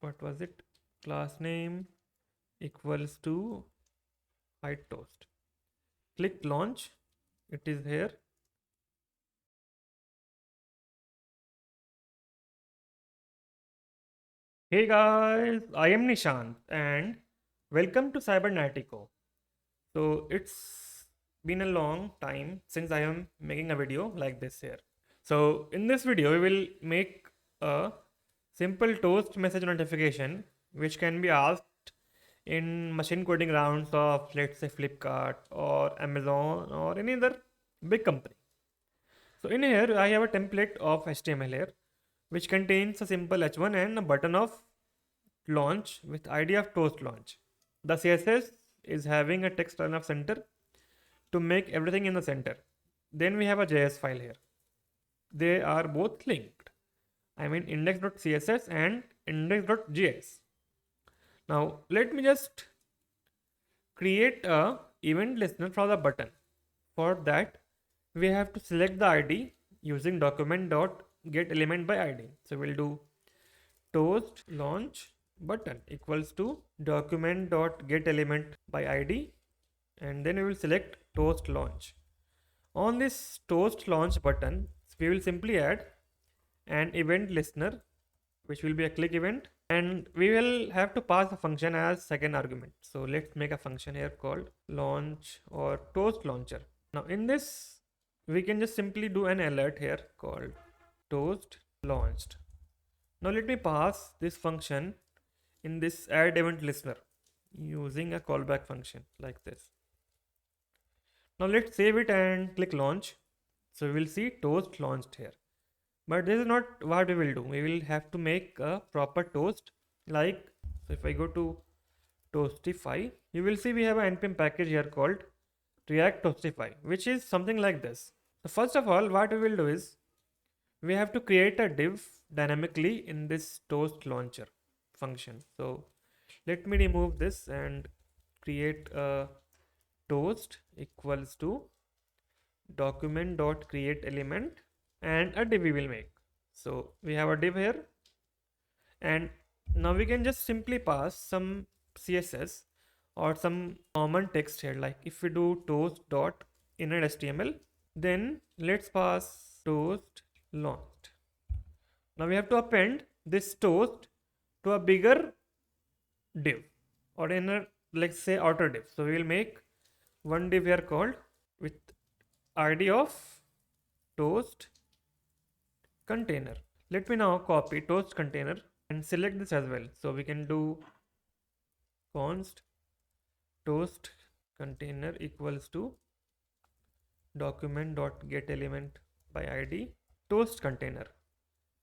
what was it? Class name equals to height toast. Click launch. It is here. Hey guys, I am Nishant and welcome to Cybernetico. So it's been a long time since I am making a video like this here. So in this video, we will make a simple toast message notification which can be asked in machine coding rounds of, let's say, Flipkart or Amazon or any other big company. So in here, I have a template of HTML here which contains a simple h1 and a button of launch with ID of toast launch. The CSS is having a text line of center to make everything in the center. Then we have a JS file here. They are both linked. I mean index.css and index.js. Now let me just create a event listener for the button. For that, we have to select the ID using document.getElementById. by ID. So we'll do toast launch button equals to document.getElementById by ID, and then we will select toast launch. On this toast launch button, we will simply add an event listener, which will be a click event, and we will have to pass a function as second argument. So let's make a function here called launch or toast launcher. Now in this, we can just simply do an alert here called toast launched. Now let me pass this function in this add event listener using a callback function like this. Now let's save it and click launch. So we will see toast launched here. But this is not what we will do. We will have to make a proper toast. Like, so if I go to Toastify, you will see we have an npm package here called React Toastify, which is something like this. So first of all, what we will do is we have to create a div dynamically in this toast launcher function. So let me remove this and create a toast equals to document.createElement and a div we will make. So we have a div here, and now we can just simply pass some CSS or some common text here. Like if we do toast.innerHTML, then let's pass toast launched. Now we have to append this toast to a bigger div or inner, let's say, outer div. So we will make one div here called with ID of toast container. Let me now copy toast container and select this as well. So we can do const toast container equals to document.getElementById by ID toast container.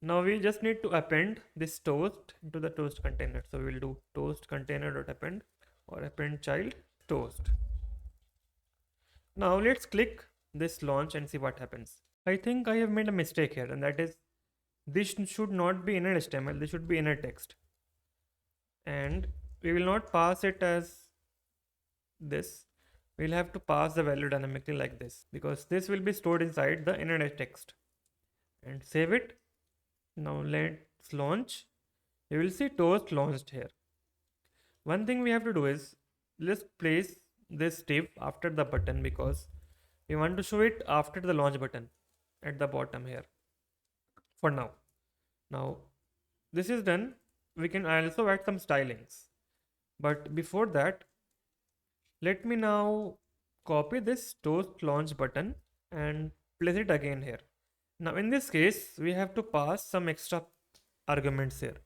Now we just need to append this toast into the toast container. So we'll do toast container.append or append child toast. Now let's click this launch and see what happens. I think I have made a mistake here, and that is this should not be inner HTML, this should be inner text. And we will not pass it as this. We'll have to pass the value dynamically like this, because this will be stored inside the inner text. And save it. Now let's launch. You will see toast launched here. One thing we have to do is let's place this div after the button, because we want to show it after the launch button at the bottom here for now. Now this is done. We can also add some stylings, but before that, let me now copy this toast launch button and place it again here. Now in this case, we have to pass some extra arguments here.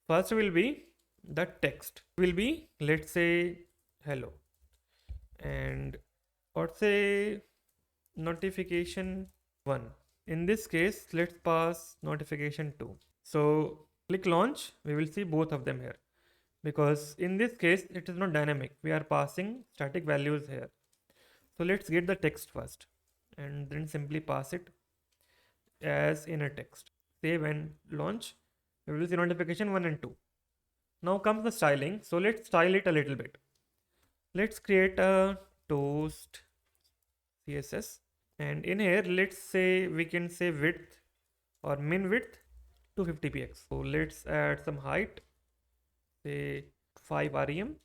First will be the text will be, let's say, hello, and or say notification 1. In this case, let's pass notification 2. So click launch, we will see both of them here, because in this case it is not dynamic, we are passing static values here. So let's get the text first and then simply pass it as inner text. Save and launch. We will see notification 1 and 2. Now comes the styling. So let's style it a little bit. Let's create a toast CSS, and in here let's say we can say width or min width 250 px. So let's add some height say 5 rem.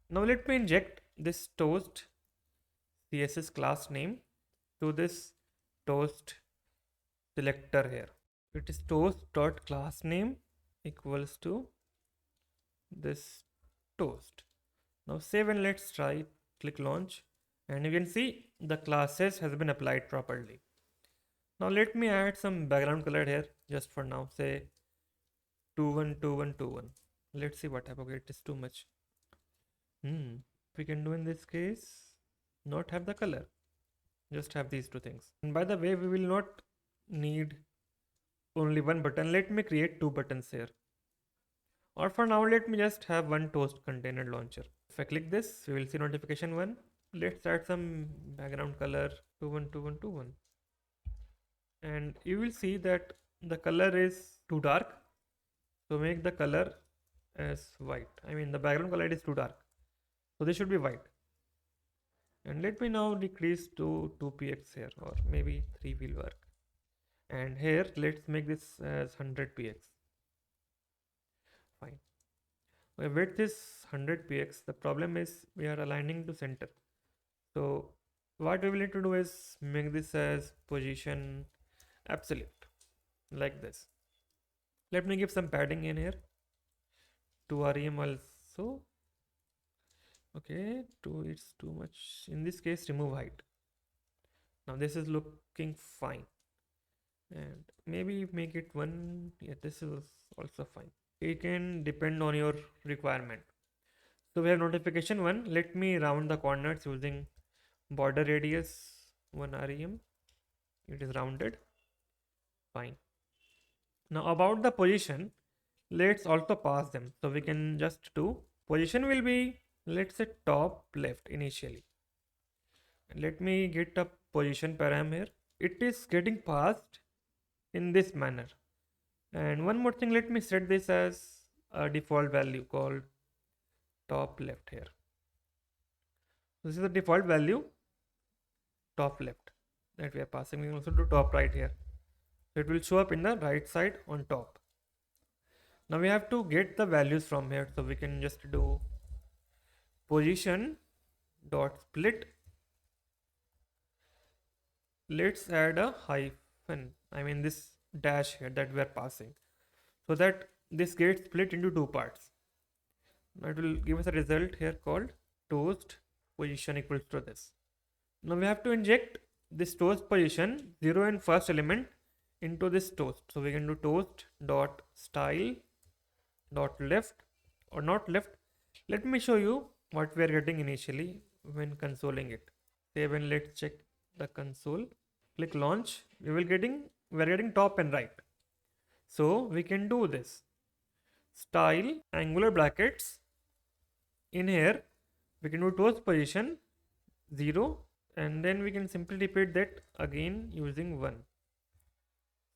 Now let me inject this toast CSS class name to this toast selector here. It is toast dot class name equals to this toast. Now save and let's try. Click launch, and you can see the classes has been applied properly. Now let me add some background color here just for now. Say 212121. Let's see what happens. Okay, it is too much. We can do in this case not have the color, just have these two things. And by the way, we will not need only one button. Let me create two buttons here. Or for now, let me just have one toast container launcher. If I click this, we will see notification 1. Let's add some background color 212121. And you will see that the color is too dark. So make the color as white. I mean the background color is too dark. So this should be white. And let me now decrease to 2px here, or maybe 3 will work. And here let's make this as 100px. Fine. My width is 100px. The problem is we are aligning to center. So what we will need to do is make this as position absolute, like this. Let me give some padding in here. 2 rem also. Okay, 2 it's too much. In this case, remove height. Now this is looking fine. And maybe make it 1. Yeah, this is also fine. It can depend on your requirement. So we have notification 1. Let me round the corners using border radius 1 rem. It is rounded. Fine. Now about the position, let's also pass them. So we can just do position will be, let's say, top left initially. And let me get a position param here. It is getting passed in this manner. And one more thing, let me set this as a default value called top left here. This is the default value, top left, that we are passing. We can also do top right here. So it will show up in the right side on top. Now we have to get the values from here. So we can just do position dot split. Let's add a hyphen, I mean this dash here that we are passing, so that this gets split into two parts. Now it will give us a result here called toast position equals to this. Now we have to inject this toast position 0 and first element into this toast. So we can do toast dot style dot left, or not left. Let me show you what we are getting initially when consoling it. Save and let's check the console. Click launch. We are getting top and right. So we can do this. Style angular brackets. In here we can do toast position 0, and then we can simply repeat that again using 1.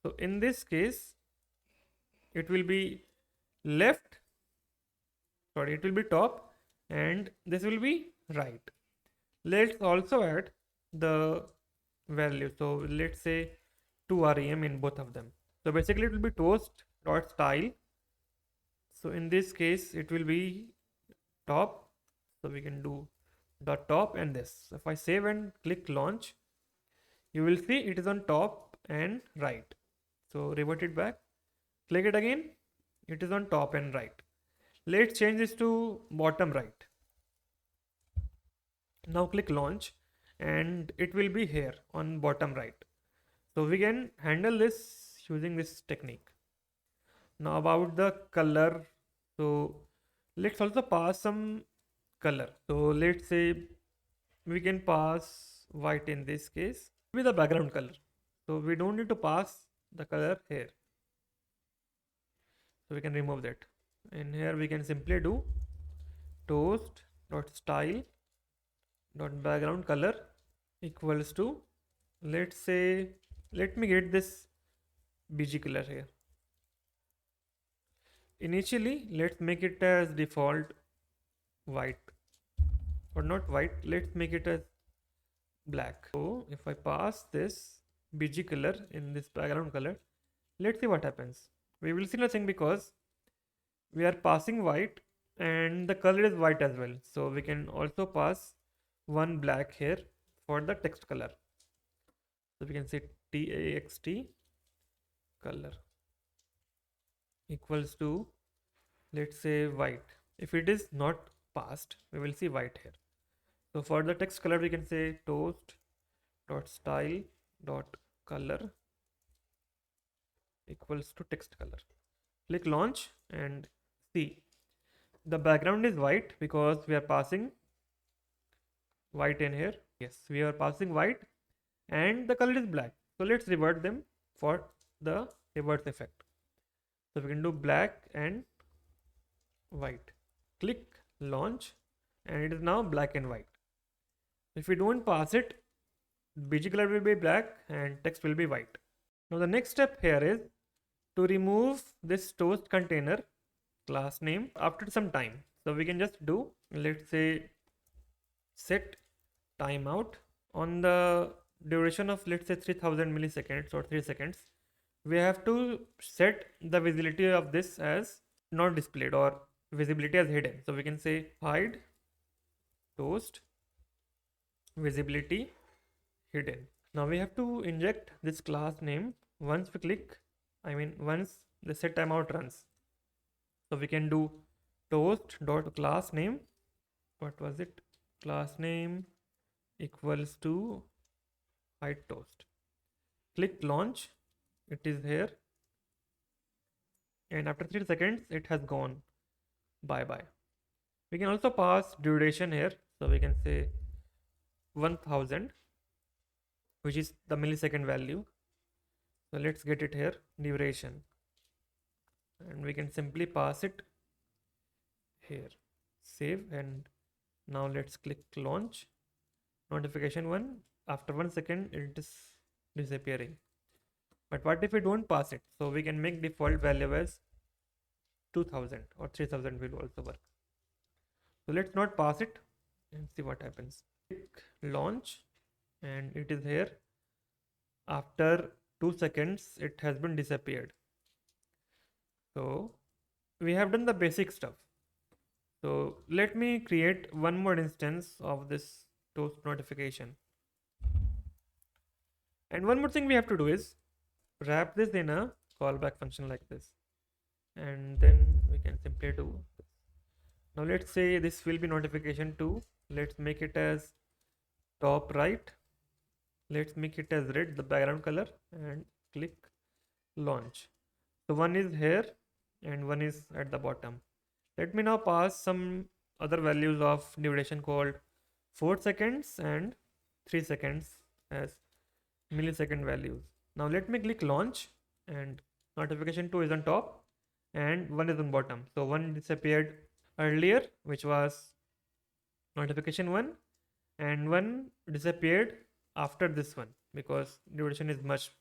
So in this case it will be left, sorry, it will be top, and this will be right. Let's also add the value. So let's say 2 rem in both of them. So basically it will be toast dot style. So in this case it will be top. So we can do dot top and this. If I save and click launch, you will see it is on top and right. So revert it back, click it again, it is on top and right. Let's change this to bottom right. Now click launch and it will be here on bottom right. So we can handle this using this technique. Now about the color, so let's also pass some color. So let's say we can pass white in this case with the background color. So we don't need to pass the color here. So we can remove that. And here we can simply do toast dot style dot background color equals to, let's say, let me get this BG color here. Initially let's make it as default white, or not white, let's make it as black. So if I pass this BG color in this background color, let's see what happens. We will see nothing because we are passing white and the color is white as well. So we can also pass one black here for the text color. So we can say text color equals to, let's say, white. If it is not passed, we will see white here. So for the text color, we can say toast dot style dot color equals to text color. Click launch and see the background is white because we are passing white in here. Yes, we are passing white and the color is black. So let's revert them for the reverse effect. So we can do black and white. Click launch and it is now black and white. If we don't pass it, BG color will be black and text will be white. Now the next step here is to remove this toast container class name after some time. So we can just do, let's say, set timeout on the duration of, let's say, 3000 milliseconds or 3 seconds. We have to set the visibility of this as not displayed or visibility as hidden. So we can say hide toast visibility hidden. Now we have to inject this class name once we click, once the set timeout runs. So we can do toast dot class name. What was it? Class name equals to hide toast. Click launch. It is here. And after 3 seconds, it has gone. Bye bye. We can also pass duration here. So we can say 1000, which is the millisecond value. So let's get it here, duration. And we can simply pass it here. Save, and now let's click launch. Notification 1. After 1 second, it is disappearing. But what if we don't pass it? So we can make default value as 2000 or 3000 will also work. So let's not pass it and see what happens. Click launch and it is here. After 2 seconds, it has been disappeared. So we have done the basic stuff. So let me create one more instance of this toast notification. And one more thing we have to do is wrap this in a callback function like this. And then we can simply do this. Now let's say this will be notification 2. Let's make it as top right. Let's make it as red, the background color, and click launch. So one is here and one is at the bottom. Let me now pass some other values of duration called 4 seconds and 3 seconds as millisecond values. Now let me click launch and notification 2 is on top and 1 is on bottom. So 1 disappeared earlier, which was notification 1, and 1 disappeared after this one because duration is much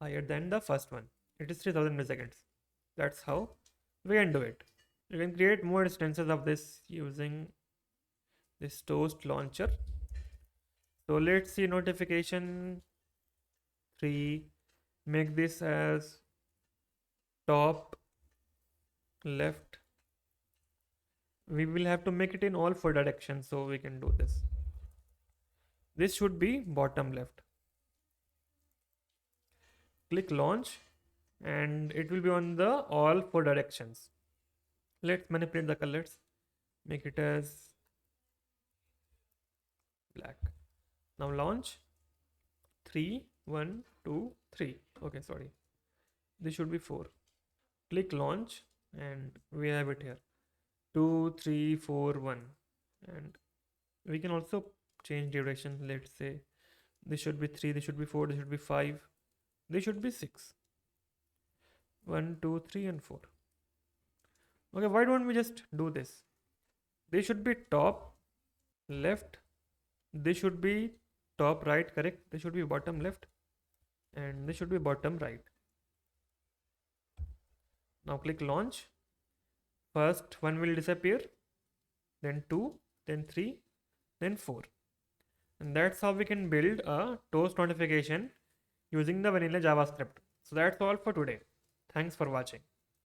higher than the first one. It is 3000 milliseconds. That's how we can do it. You can create more instances of this using this toast launcher. So let's see notification 3. Make this as top left. We will have to make it in all 4 directions, so we can do this. This should be bottom left. Click launch and it will be on the all 4 directions. Let's manipulate the colors. Make it as black. Now launch 3, 1, 2, 3. Okay, sorry. This should be 4. Click launch and we have it here. 2, 3, 4, 1. And we can also change duration. Let's say this should be 3, this should be 4, this should be 5, this should be 6. 1, 2, 3, and 4. Okay, why don't we just do this? This should be top left. This should be top right, correct? This should be bottom left. And this should be bottom right. Now click launch. First 1 will disappear, then 2, then 3, then 4. And that's how we can build a toast notification using the vanilla JavaScript. So that's all for today. Thanks for watching.